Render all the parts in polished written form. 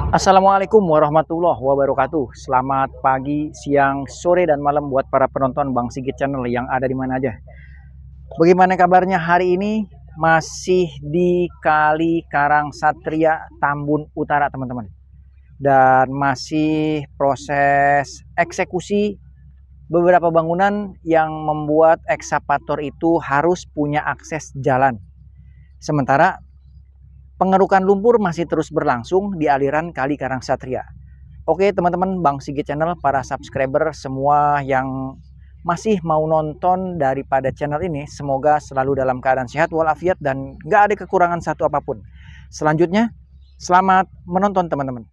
Assalamualaikum warahmatullahi wabarakatuh. Selamat pagi, siang, sore, dan malam buat para penonton Bang Sigit Channel yang ada di mana aja. Bagaimana kabarnya hari ini? Masih di Kali Karang Satria, Tambun Utara, teman-teman. Dan masih proses eksekusi beberapa bangunan yang membuat ekskavator itu harus punya akses jalan. Sementara pengerukan lumpur masih terus berlangsung di aliran Kali Karang Satria. Oke teman-teman Bang Sigit Channel, para subscriber semua yang masih mau nonton daripada channel ini, semoga selalu dalam keadaan sehat walafiat dan gak ada kekurangan satu apapun. Selanjutnya, selamat menonton teman-teman.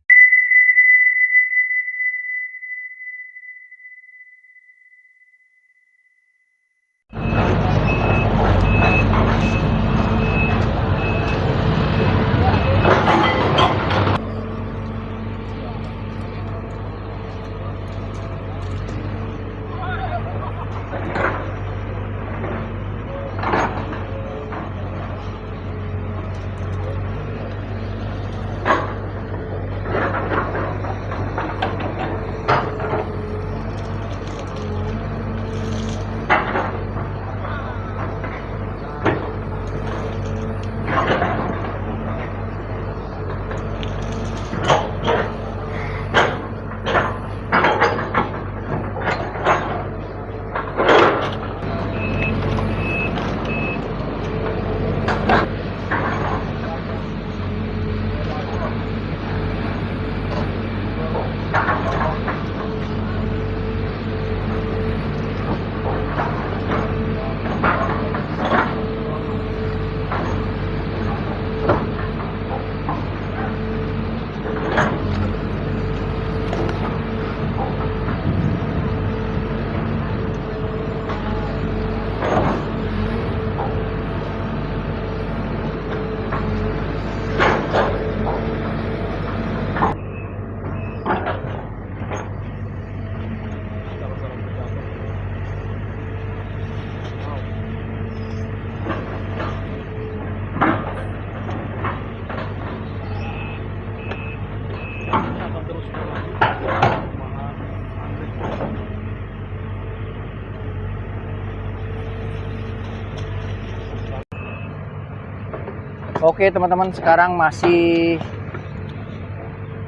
Oke teman-teman, sekarang masih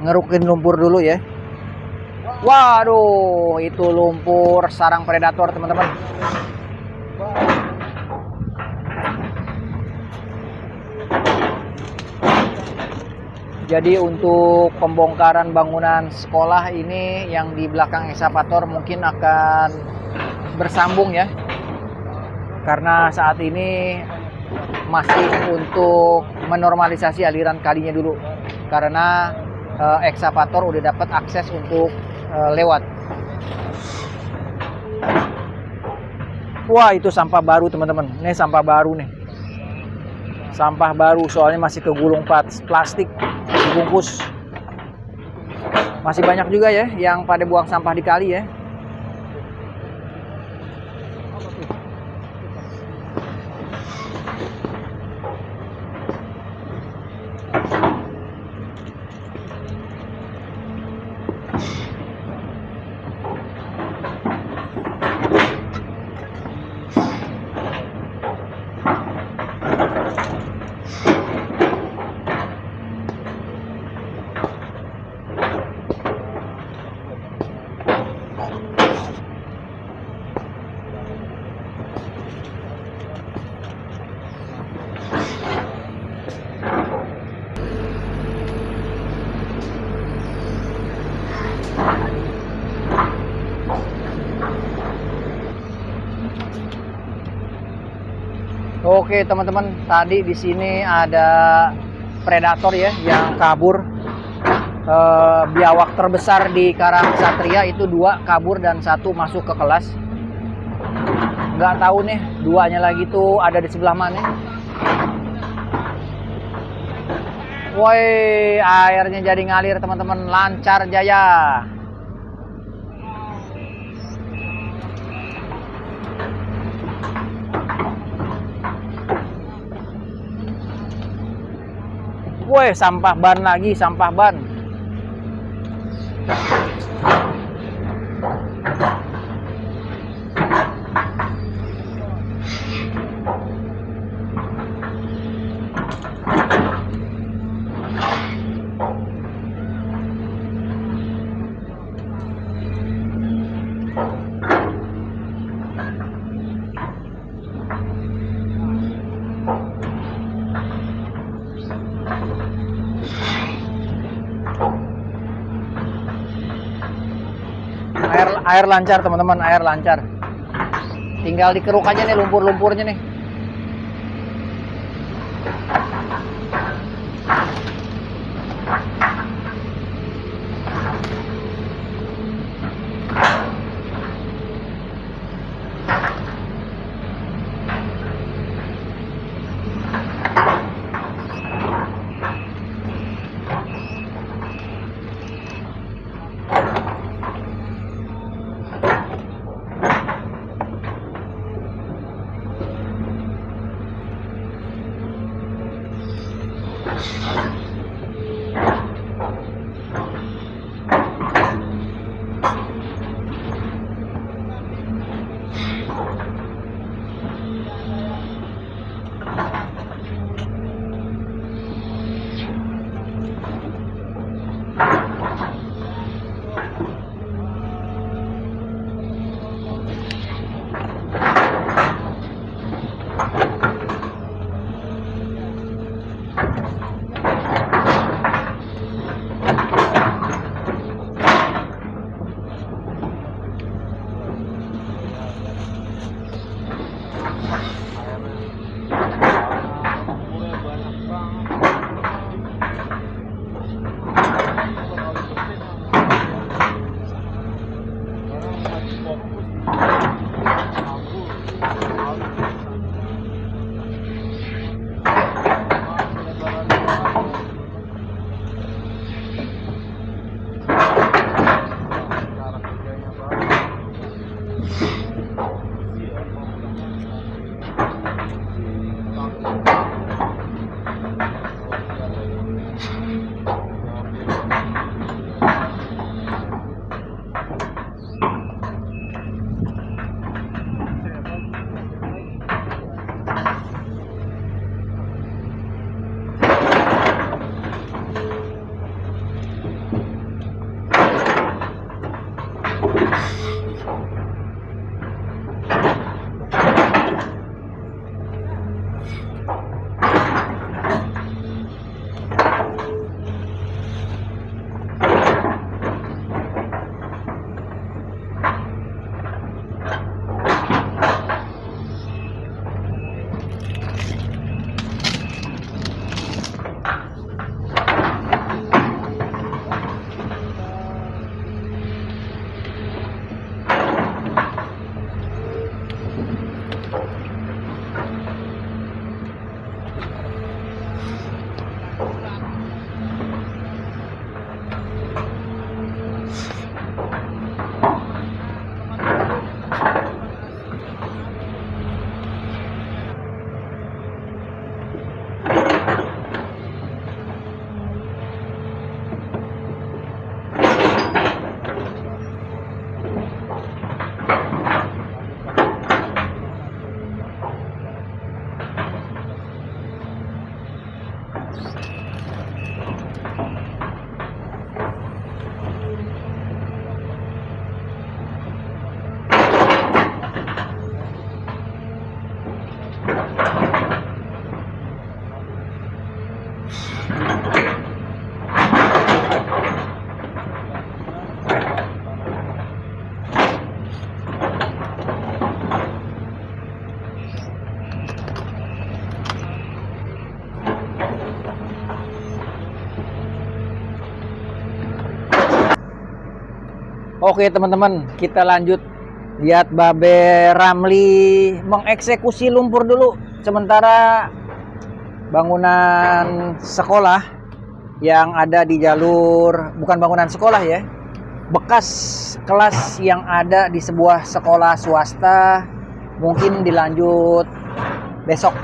ngerukin lumpur dulu ya. Waduh, itu lumpur sarang predator teman-teman. Jadi untuk pembongkaran bangunan sekolah ini yang di belakang ekskavator mungkin akan bersambung ya. Karena saat ini masih untuk menormalisasi aliran kalinya dulu. Karena ekskavator udah dapat akses untuk lewat. Wah, itu sampah baru teman-teman. Ini sampah baru nih. Sampah baru soalnya masih kegulung plastik dibungkus. Masih banyak juga ya yang pada buang sampah di kali ya. Oke teman-teman, tadi di sini ada predator ya yang kabur. Biawak terbesar di Karang Satria itu 2 kabur dan 1 masuk ke kelas. Nggak tahu nih 2-nya lagi tuh ada di sebelah mana. Woi, airnya jadi ngalir teman-teman, lancar jaya. Woi, sampah ban lagi, sampah ban. Air lancar teman-teman, air lancar. Tinggal dikeruk aja nih lumpur-lumpurnya nih. Oke teman-teman, kita lanjut lihat Babe Ramli mengeksekusi lumpur dulu. Sementara bangunan sekolah yang ada di jalur, bukan bangunan sekolah ya, bekas kelas yang ada di sebuah sekolah swasta, mungkin dilanjut besok.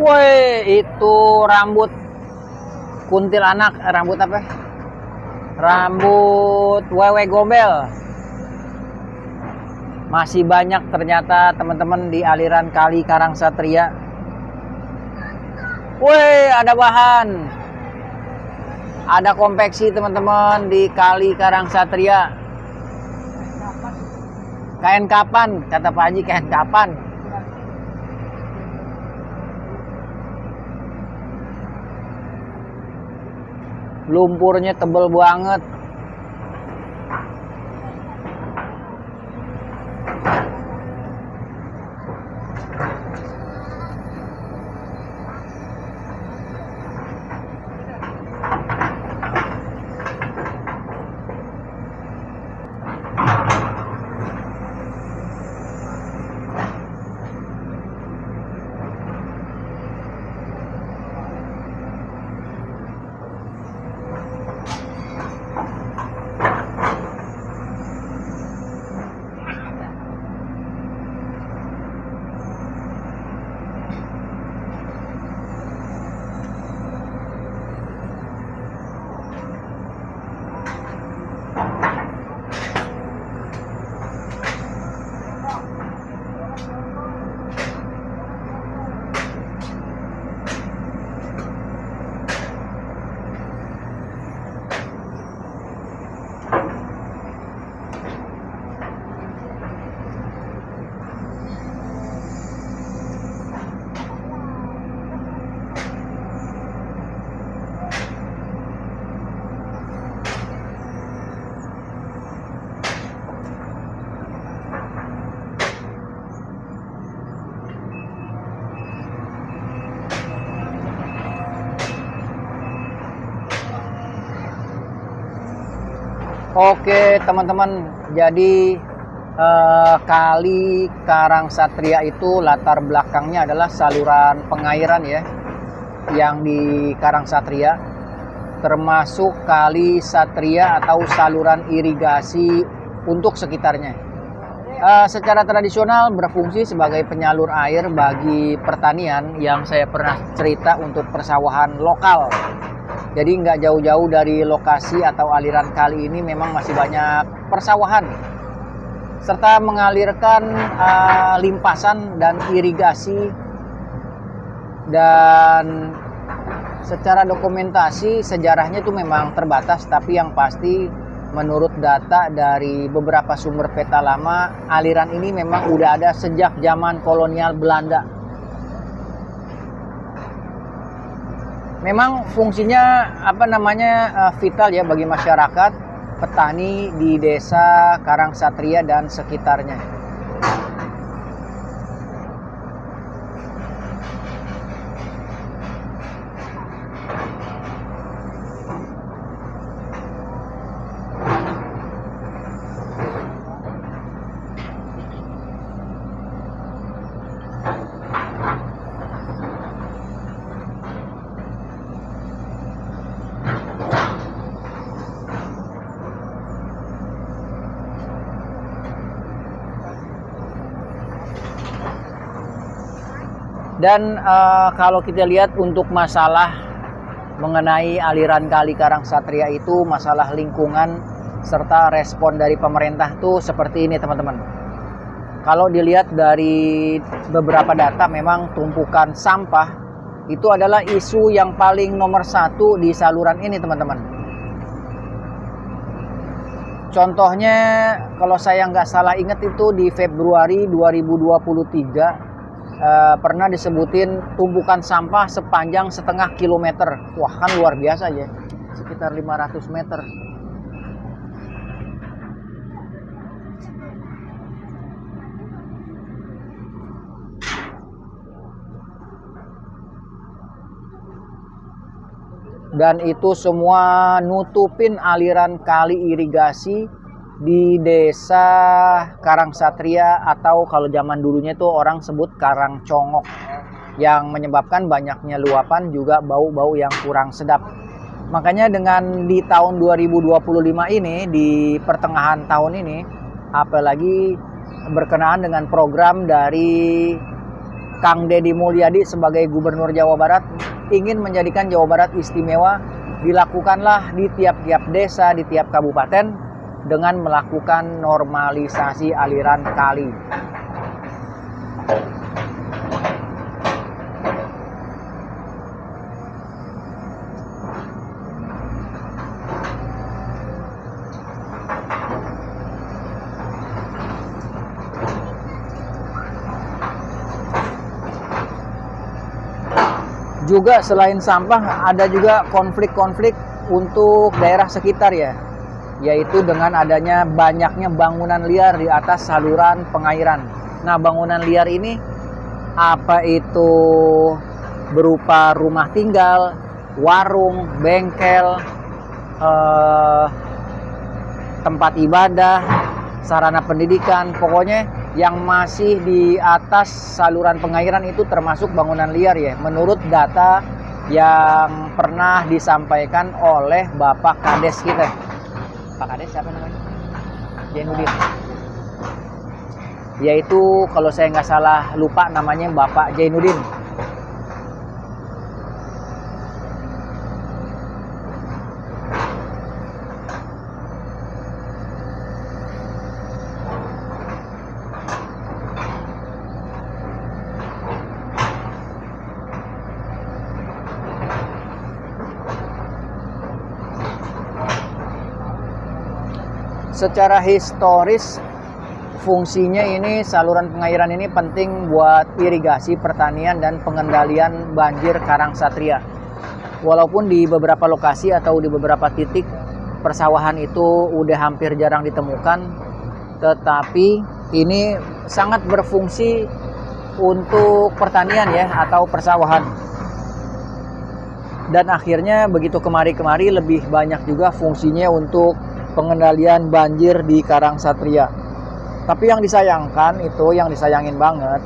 Woi, itu rambut kuntilanak, rambut apa? Rambut wewe gombel. Masih banyak ternyata teman-teman di aliran Kali Karangsatria. Woi, ada bahan. Ada konveksi teman-teman di Kali Karangsatria. Kain kapan? Kata Pak Haji, kain kapan? Lumpurnya tebel banget. Oke teman-teman, jadi Kali Karangsatria itu latar belakangnya adalah saluran pengairan ya, yang di Karangsatria, termasuk Kali Satria atau saluran irigasi untuk sekitarnya. Secara tradisional berfungsi sebagai penyalur air bagi pertanian yang saya pernah cerita untuk persawahan lokal. Jadi nggak jauh-jauh dari lokasi atau aliran kali ini memang masih banyak persawahan, serta mengalirkan limpasan dan irigasi. Dan secara dokumentasi sejarahnya itu memang terbatas, tapi yang pasti menurut data dari beberapa sumber peta lama, aliran ini memang udah ada sejak zaman kolonial Belanda. Memang fungsinya vital ya bagi masyarakat petani di desa Karangsatria dan sekitarnya. Dan kalau kita lihat untuk masalah mengenai aliran Kali Karangsatria itu, masalah lingkungan serta respon dari pemerintah tuh seperti ini teman-teman. Kalau dilihat dari beberapa data, memang tumpukan sampah itu adalah isu yang paling nomor satu di saluran ini teman-teman. Contohnya kalau saya nggak salah ingat itu di Februari 2023 pernah disebutin tumpukan sampah sepanjang 0,5 kilometer. Wah kan luar biasa ya, sekitar 500 meter. Dan itu semua nutupin aliran kali irigasi di desa Karangsatria, atau kalau zaman dulunya itu orang sebut Karangcongok, yang menyebabkan banyaknya luapan juga bau-bau yang kurang sedap. Makanya dengan di tahun 2025 ini, di pertengahan tahun ini, apalagi berkenaan dengan program dari Kang Deddy Mulyadi sebagai Gubernur Jawa Barat ingin menjadikan Jawa Barat istimewa, dilakukanlah di tiap-tiap desa, di tiap kabupaten dengan melakukan normalisasi aliran kali. Juga selain sampah ada juga konflik-konflik untuk daerah sekitar ya, yaitu dengan adanya banyaknya bangunan liar di atas saluran pengairan. Nah, bangunan liar ini apa itu berupa rumah tinggal, warung, bengkel, tempat ibadah, sarana pendidikan, pokoknya yang masih di atas saluran pengairan itu termasuk bangunan liar ya, menurut data yang pernah disampaikan oleh Bapak Kades kita. Pak Kades siapa namanya? Jainuddin. Yaitu kalau saya nggak salah lupa namanya Bapak Jainuddin. Secara historis fungsinya ini saluran pengairan ini penting buat irigasi pertanian dan pengendalian banjir Karangsatria. Walaupun di beberapa lokasi atau di beberapa titik persawahan itu udah hampir jarang ditemukan, tetapi ini sangat berfungsi untuk pertanian ya atau persawahan. Dan akhirnya begitu kemari-kemari lebih banyak juga fungsinya untuk pengendalian banjir di Karangsatria. Tapi yang disayangkan itu, yang disayangin banget,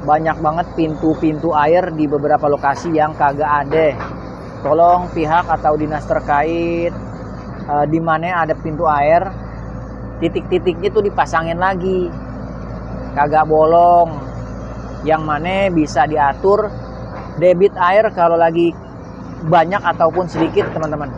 banyak banget pintu-pintu air di beberapa lokasi yang kagak ada. Tolong pihak atau dinas terkait di mana ada pintu air, titik-titiknya tuh dipasangin lagi, kagak bolong, yang mana bisa diatur debit air kalau lagi banyak ataupun sedikit, teman-teman.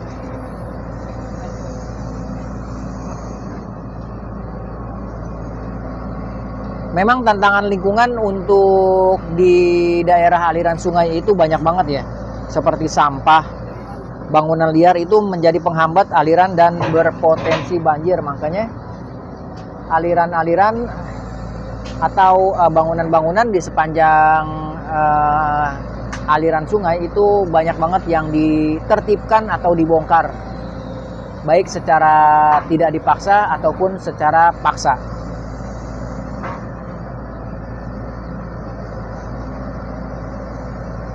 Memang tantangan lingkungan untuk di daerah aliran sungai itu banyak banget ya. Seperti sampah, bangunan liar itu menjadi penghambat aliran dan berpotensi banjir. Makanya aliran-aliran atau bangunan-bangunan di sepanjang aliran sungai itu banyak banget yang ditertibkan atau dibongkar. Baik secara tidak dipaksa ataupun secara paksa.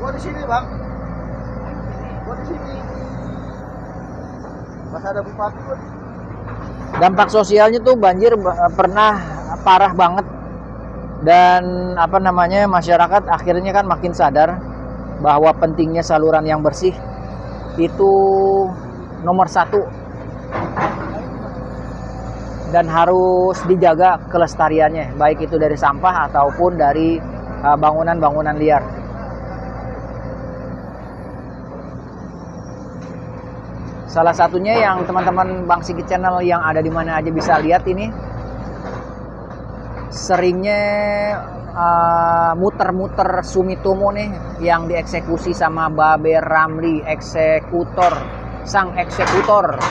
Gua di sini, Bang. Gua di sini. Pas ada bupati gua. Dampak sosialnya tuh banjir pernah parah banget. Dan masyarakat akhirnya kan makin sadar bahwa pentingnya saluran yang bersih itu nomor 1. Dan harus dijaga kelestariannya, baik itu dari sampah ataupun dari bangunan-bangunan liar. Salah satunya yang teman-teman Bang Sigit Channel yang ada di mana aja bisa lihat ini, seringnya muter-muter Sumitomo nih yang dieksekusi sama Babe Ramli, eksekutor, sang eksekutor,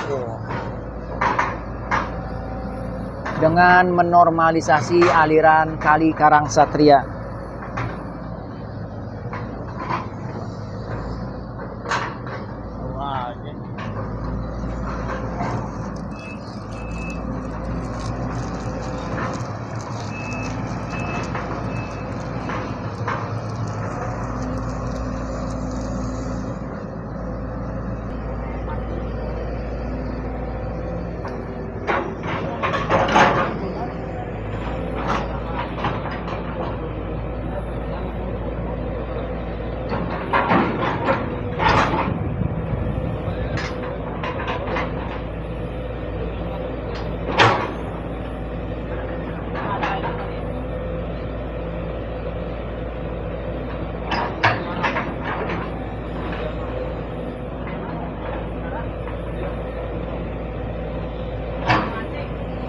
dengan menormalisasi aliran Kali Karangsatria.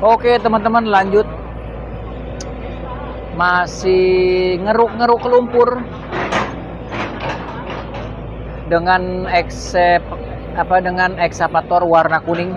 Oke teman-teman, lanjut. Masih ngeruk-ngeruk lumpur dengan dengan ekskavator warna kuning.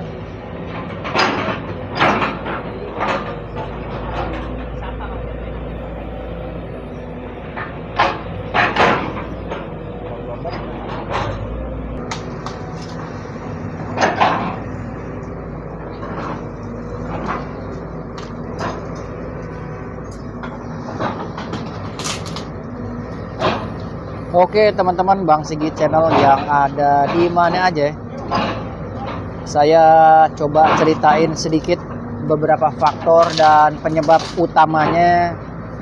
Oke teman-teman, Bang Sigit Channel yang ada di mana aja, saya coba ceritain sedikit beberapa faktor dan penyebab utamanya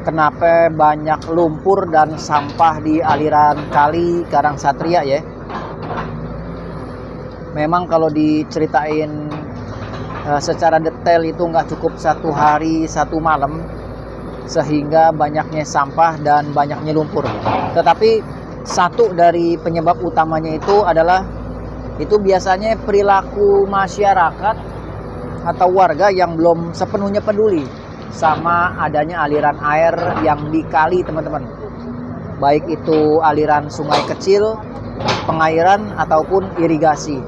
kenapa banyak lumpur dan sampah di aliran kali Karangsatria ya. Memang kalau diceritain secara detail itu nggak cukup 1 hari 1 malam, sehingga banyaknya sampah dan banyaknya lumpur. Tetapi satu dari penyebab utamanya itu adalah biasanya perilaku masyarakat atau warga yang belum sepenuhnya peduli sama adanya aliran air yang di kali teman-teman. Baik itu aliran sungai kecil, pengairan ataupun irigasi.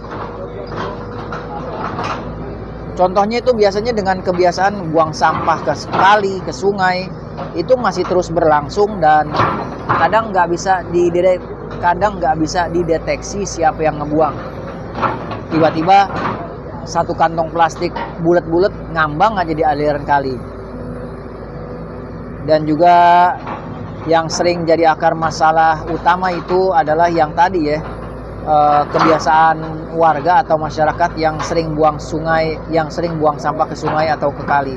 Contohnya itu biasanya dengan kebiasaan buang sampah ke kali, ke sungai, itu masih terus berlangsung dan kadang nggak bisa dideteksi siapa yang ngebuang. Tiba-tiba satu kantong plastik bulat-bulat ngambang aja di aliran kali. Dan juga yang sering jadi akar masalah utama itu adalah yang tadi ya, kebiasaan warga atau masyarakat yang sering buang sampah ke sungai atau ke kali.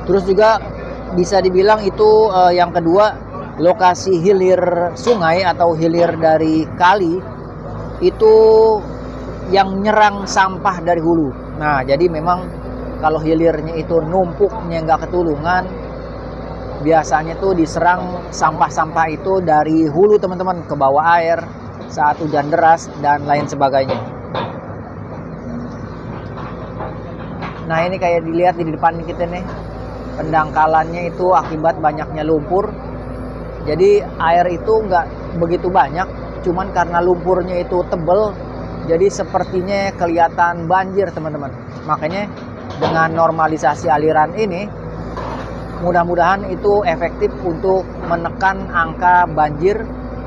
Terus juga bisa dibilang itu yang kedua, lokasi hilir sungai atau hilir dari kali itu yang nyerang sampah dari hulu. Nah, jadi memang kalau hilirnya itu numpuknya nggak ketulungan, biasanya tuh diserang sampah-sampah itu dari hulu teman-teman, ke bawah air saat hujan deras dan lain sebagainya. Nah, ini kayak dilihat di depan kita nih, pendangkalannya itu akibat banyaknya lumpur. Jadi air itu nggak begitu banyak, cuman karena lumpurnya itu tebel, jadi sepertinya kelihatan banjir teman-teman. Makanya dengan normalisasi aliran ini, mudah-mudahan itu efektif untuk menekan angka banjir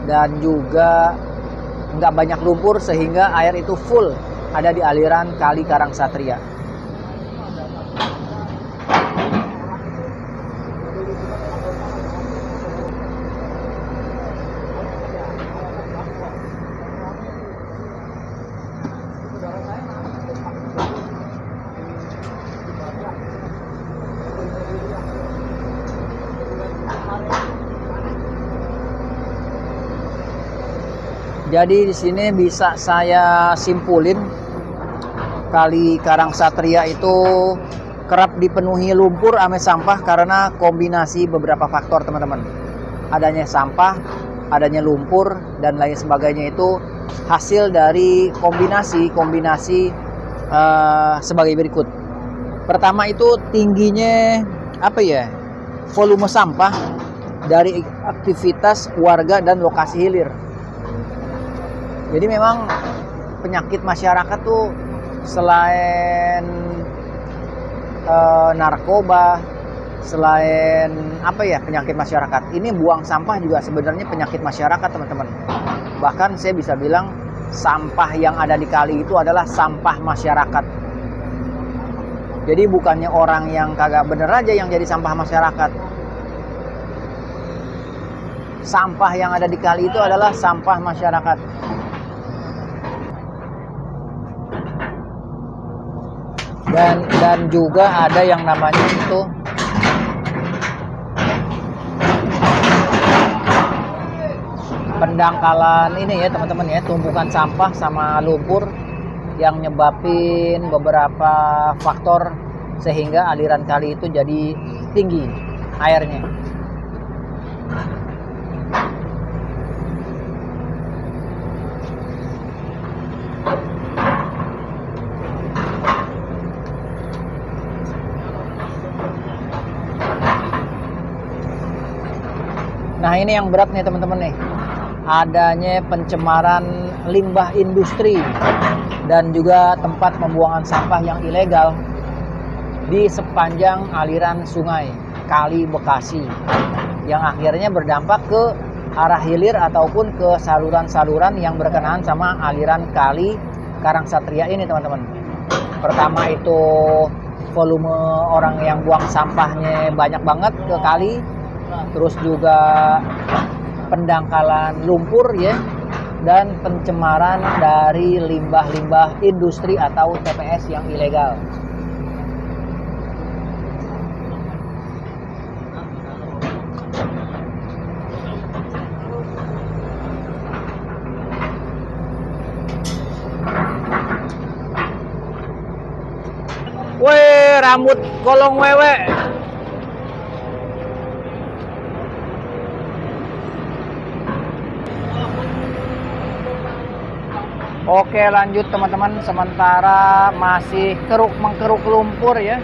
dan juga nggak banyak lumpur sehingga air itu full ada di aliran kali Karangsatria. Jadi di sini bisa saya simpulin, kali Karangsatria itu kerap dipenuhi lumpur ame sampah karena kombinasi beberapa faktor teman-teman. Adanya sampah, adanya lumpur dan lain sebagainya itu hasil dari kombinasi sebagai berikut. Pertama itu tingginya volume sampah dari aktivitas warga dan lokasi hilir. Jadi memang penyakit masyarakat tuh selain narkoba, selain penyakit masyarakat, ini buang sampah juga sebenarnya penyakit masyarakat teman-teman. Bahkan saya bisa bilang sampah yang ada di kali itu adalah sampah masyarakat. Jadi bukannya orang yang kagak bener aja yang jadi sampah masyarakat. Sampah yang ada di kali itu adalah sampah masyarakat. Dan juga ada yang namanya itu pendangkalan ini ya teman-teman ya, tumpukan sampah sama lumpur yang nyebabin beberapa faktor sehingga aliran kali itu jadi tinggi airnya. Nah ini yang berat nih teman-teman nih, adanya pencemaran limbah industri dan juga tempat pembuangan sampah yang ilegal di sepanjang aliran sungai Kali Bekasi yang akhirnya berdampak ke arah hilir ataupun ke saluran-saluran yang berkenaan sama aliran Kali Karangsatria ini teman-teman. Pertama itu volume orang yang buang sampahnya banyak banget ke kali, terus juga pendangkalan lumpur ya, dan pencemaran dari limbah-limbah industri atau TPS yang ilegal. Weh, rambut golong wewe. Oke, lanjut teman-teman. Sementara masih mengkeruk lumpur ya.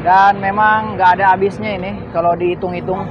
Dan memang nggak ada habisnya ini kalau dihitung-hitung.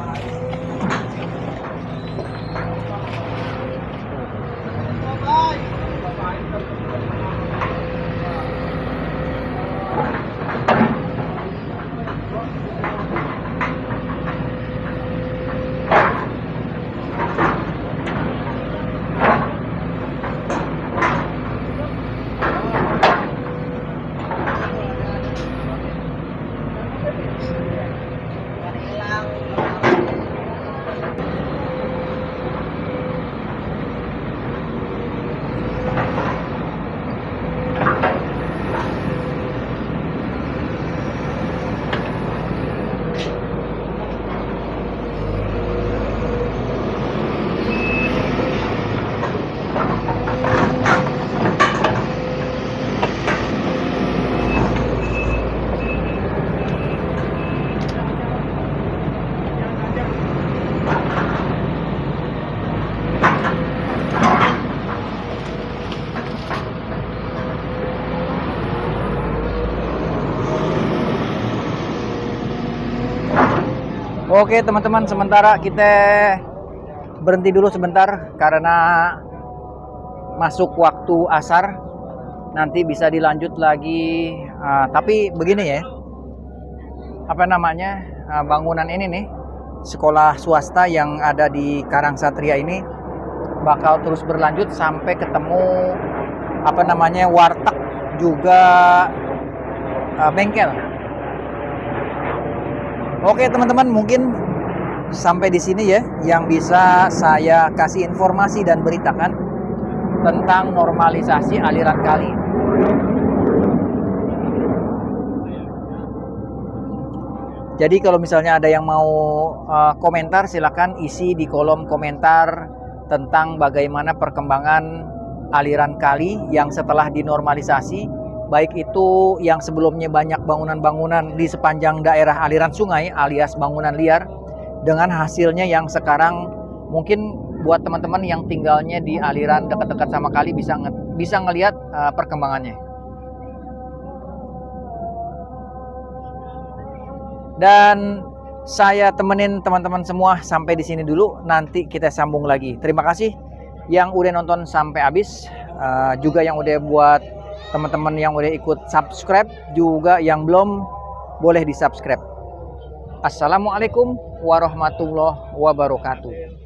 Oke teman-teman, sementara kita berhenti dulu sebentar karena masuk waktu asar. Nanti bisa dilanjut lagi. Tapi begini ya, apa namanya, bangunan ini nih, sekolah swasta yang ada di Karangsatria ini bakal terus berlanjut sampai ketemu apa namanya, warteg juga bengkel. Oke teman-teman, mungkin sampai di sini ya yang bisa saya kasih informasi dan beritakan tentang normalisasi aliran kali. Jadi kalau misalnya ada yang mau komentar, silakan isi di kolom komentar tentang bagaimana perkembangan aliran kali yang setelah dinormalisasi. Baik itu yang sebelumnya banyak bangunan-bangunan di sepanjang daerah aliran sungai alias bangunan liar, dengan hasilnya yang sekarang mungkin buat teman-teman yang tinggalnya di aliran dekat-dekat sama kali bisa ngelihat perkembangannya. Dan saya temenin teman-teman semua sampai di sini dulu, nanti kita sambung lagi. Terima kasih yang udah nonton sampai habis, juga yang udah buat teman-teman yang udah ikut subscribe, juga yang belum boleh di subscribe. Assalamualaikum warahmatullahi wabarakatuh.